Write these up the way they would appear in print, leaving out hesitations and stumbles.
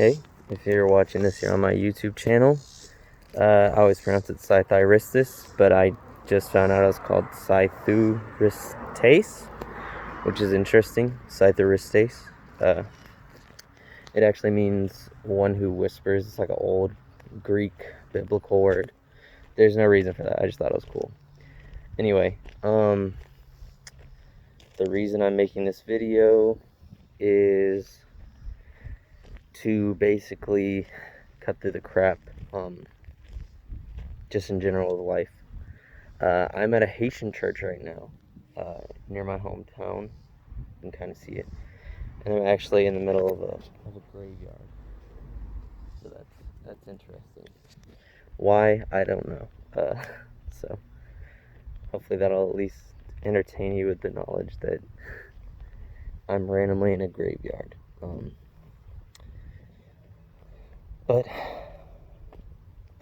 Hey, if you're watching this here on my YouTube channel, I always pronounce it Scythyristis, but I just found out it was called Scythuristes, which is interesting. Scythuristes. It actually means one who whispers. It's like an old Greek biblical word. There's no reason for that. I just thought it was cool. Anyway, the reason I'm making this video is to basically cut through the crap, just in general of life. I'm at a Haitian church right now, near my hometown. You can kind of see it. And I'm actually in the middle of a graveyard. So that's interesting. Why? I don't know. So hopefully that'll at least entertain you with the knowledge that I'm randomly in a graveyard. But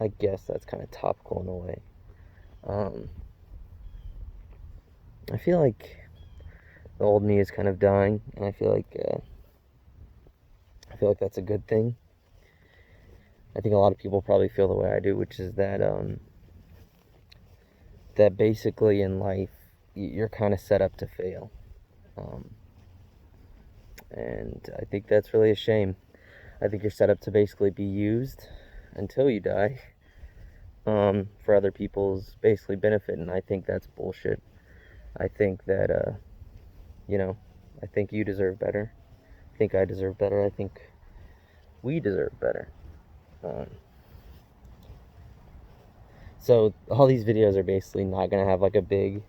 I guess that's kind of topical in a way. I feel like the old me is kind of dying, and I feel like that's a good thing. I think a lot of people probably feel the way I do, which is that that basically in life you're kind of set up to fail, and I think that's really a shame. I think you're set up to basically be used until you die, for other people's basically benefit, and I think that's bullshit. I think that I think you deserve better. I think I deserve better. I think we deserve better. So all these videos are basically not going to have like a big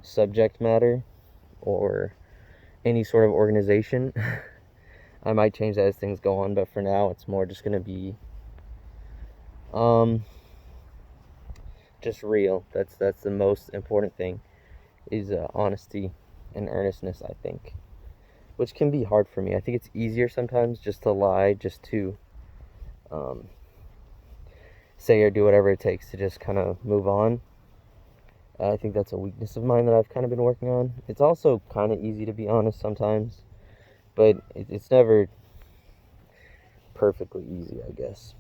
subject matter or any sort of organization. I might change that as things go on, but for now it's more just going to be just real. That's the most important thing, is honesty and earnestness, I think, which can be hard for me. I think it's easier sometimes just to lie, just to say or do whatever it takes to just kind of move on. I think that's a weakness of mine that I've kind of been working on. It's also kind of easy to be honest sometimes, but it's never perfectly easy, I guess.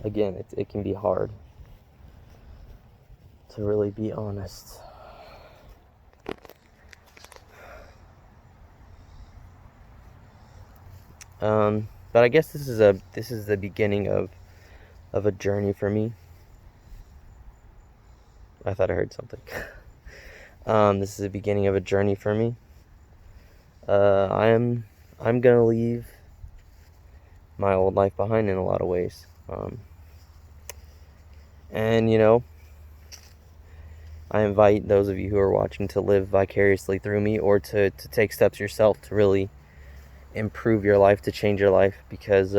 Again, it can be hard to really be honest. But I guess this is the beginning of a journey for me. I thought I heard something. This is the beginning of a journey for me. I'm gonna leave my old life behind in a lot of ways. And I invite those of you who are watching to live vicariously through me, or to take steps yourself to really improve your life, to change your life, because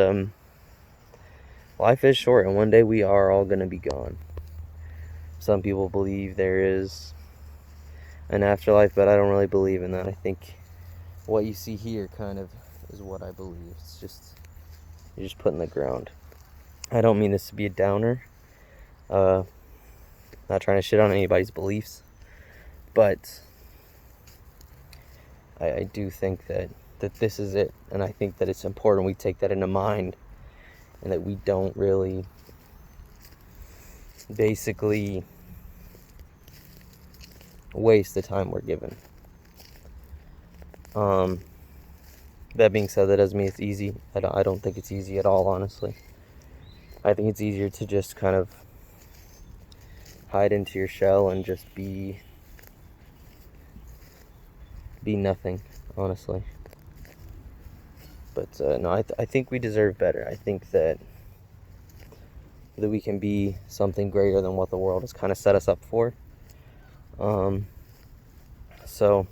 life is short, and one day we are all going to be gone. Some people believe there is an afterlife, but I don't really believe in that. I think what you see here kind of is what I believe. It's just, you're just put in the ground. I don't mean this to be a downer. Not trying to shit on anybody's beliefs, but I do think that this is it, and I think that it's important we take that into mind, and that we don't really basically waste the time we're given. That being said, that doesn't mean it's easy. I don't think it's easy at all, honestly. I think it's easier to just kind of hide into your shell and just be nothing, honestly. But no, I think we deserve better. I think that we can be something greater than what the world has kind of set us up for. So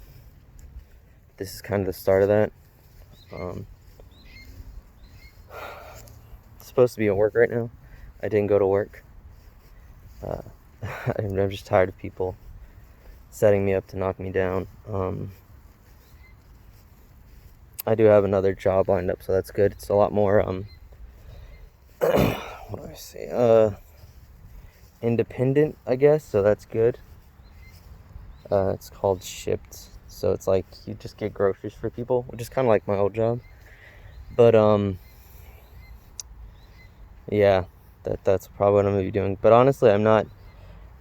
this is kind of the start of that. It's supposed to be at work right now. I didn't go to work. I'm just tired of people setting me up to knock me down. I do have another job lined up, so that's good. It's a lot more what do I say? Independent, I guess. So that's good. It's called Shipt. So it's like you just get groceries for people, which is kind of like my old job. But yeah, that's probably what I'm gonna be doing. But honestly,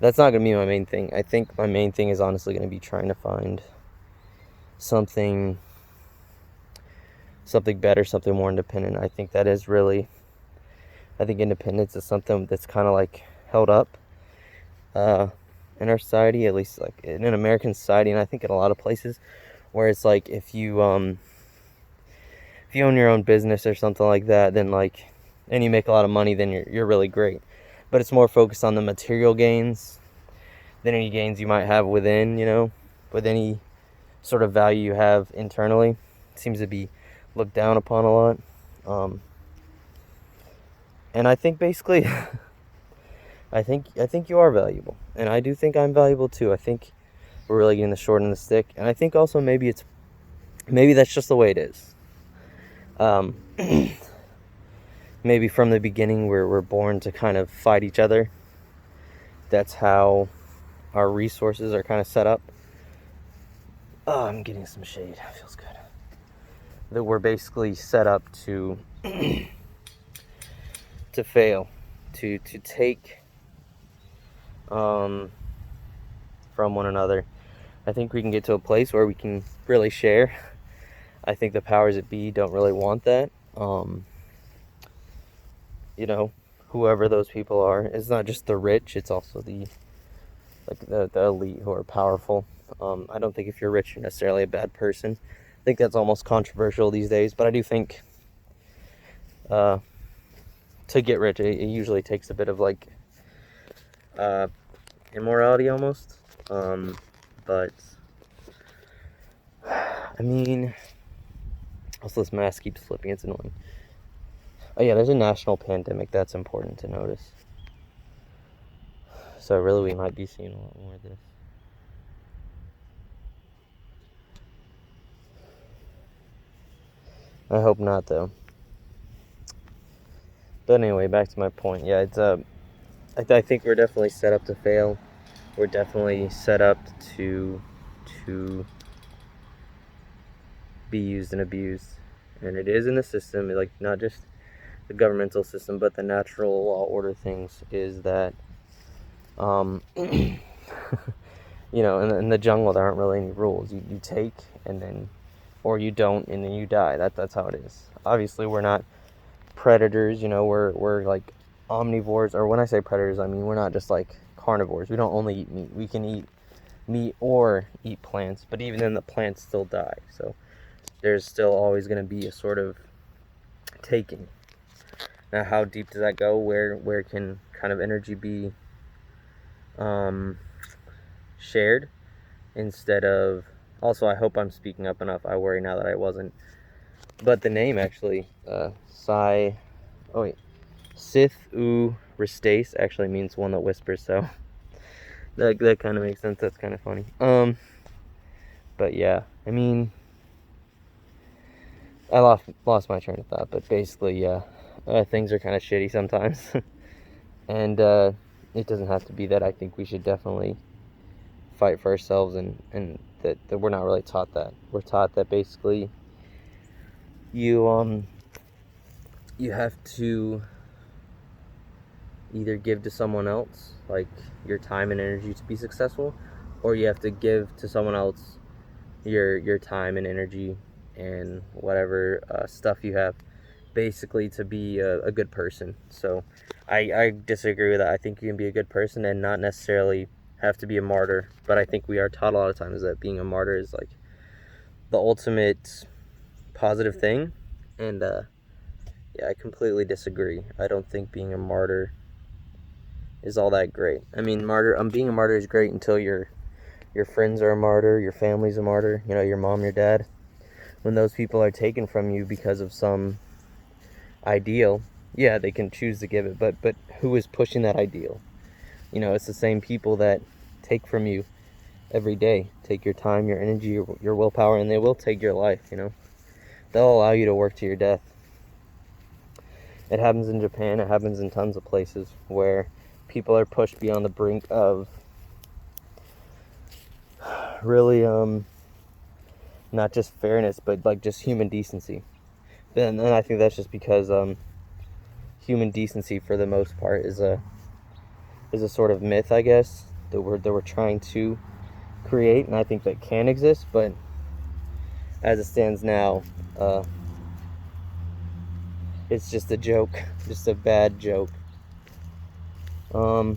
that's not gonna be my main thing. I think my main thing is honestly gonna be trying to find something better, something more independent. I think that is really, I think independence is something that's kind of like held up in our society, at least like in an American society, and I think in a lot of places, where it's like if you own your own business or something like that, then like, and you make a lot of money, then you're really great. But it's more focused on the material gains than any gains you might have within, with any sort of value you have internally. It seems to be looked down upon a lot. And I think basically, I think you are valuable, and I do think I'm valuable too. I think we're really getting the short end of the stick, and I think also maybe that's just the way it is. Maybe from the beginning we're born to kind of fight each other. That's how our resources are kind of set up. Oh, I'm getting some shade. It feels good. That we're basically set up to to fail, to take from one another. I think we can get to a place where we can really share. I think the powers that be don't really want that. Whoever those people are, it's not just the rich, it's also the elite who are powerful. I don't think if you're rich you're necessarily a bad person. I think that's almost controversial these days, but I do think to get rich, it usually takes a bit of like immorality almost. But I mean, also this mask keeps slipping, it's annoying. Oh yeah, there's a national pandemic, that's important to notice. So really we might be seeing a lot more of this. I hope not though. But anyway, back to my point. Yeah, it's I think we're definitely set up to fail. We're definitely set up to be used and abused. And it is in the system, like not just the governmental system, but the natural law order things is that in the jungle there aren't really any rules. You take and then, or you don't and then you die. That's how it is. Obviously we're not predators, we're like omnivores, or when I say predators I mean we're not just like carnivores. We don't only eat meat. We can eat meat or eat plants, but even then the plants still die. So there's still always going to be a sort of taking. Now how deep does that go? Where can kind of energy be shared instead of, also I hope I'm speaking up enough. I worry now that I wasn't. But the name actually, Sith-U Restace actually means one that whispers, so that kind of makes sense. That's kind of funny. But yeah, I mean, I lost my train of thought, but basically, yeah, things are kind of shitty sometimes, and it doesn't have to be that. I think we should definitely fight for ourselves, and that we're not really taught that. We're taught that basically you have to either give to someone else, like your time and energy to be successful, or you have to give to someone else your time and energy and whatever stuff you have, basically to be a good person. So I disagree with that. I think you can be a good person and not necessarily have to be a martyr, but I think we are taught a lot of times that being a martyr is like the ultimate positive thing, and yeah, I completely disagree. I don't think being a martyr is all that great. I mean, being a martyr is great until your friends are a martyr, your family's a martyr, your mom, your dad. When those people are taken from you because of some ideal, yeah, they can choose to give it, but who is pushing that ideal? It's the same people that take from you every day, take your time, your energy, your willpower, and they will take your life. They'll allow you to work to your death. It happens in Japan, it happens in tons of places where people are pushed beyond the brink of really not just fairness, but like just human decency. And I think that's just because human decency, for the most part, is a sort of myth, I guess, that we're trying to create, and I think that can exist, but as it stands now, it's just a joke, just a bad joke. I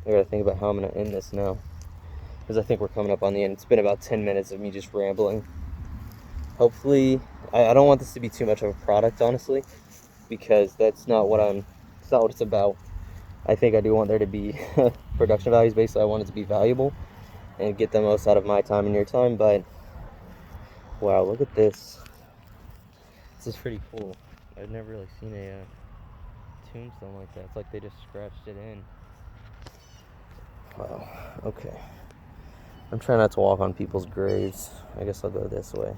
gotta think about how I'm gonna end this now, because I think we're coming up on the end. It's been about 10 minutes of me just rambling. Hopefully, I don't want this to be too much of a product, honestly, because that's not what it's about. I think I do want there to be production values. Basically, I want it to be valuable and get the most out of my time and your time. But wow, look at this. This is pretty cool. I've never really seen a tombstone like that. It's like they just scratched it in. Wow. Okay. I'm trying not to walk on people's graves. I guess I'll go this way.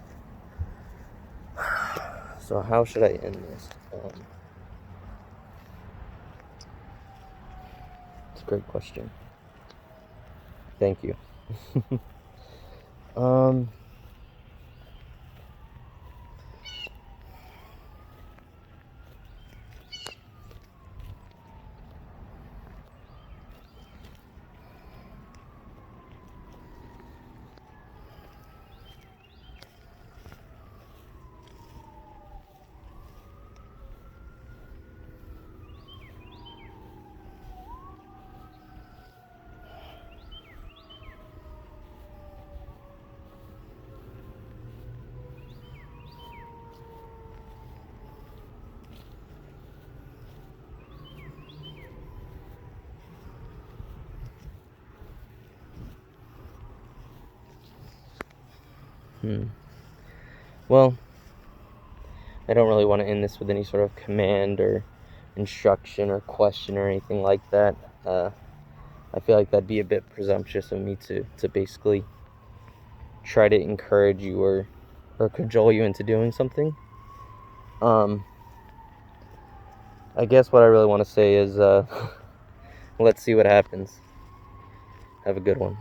So how should I end this? It's a great question. Thank you. Well, I don't really want to end this with any sort of command or instruction or question or anything like that. I feel like that'd be a bit presumptuous of me to basically try to encourage you or cajole you into doing something. I guess what I really want to say is let's see what happens. Have a good one.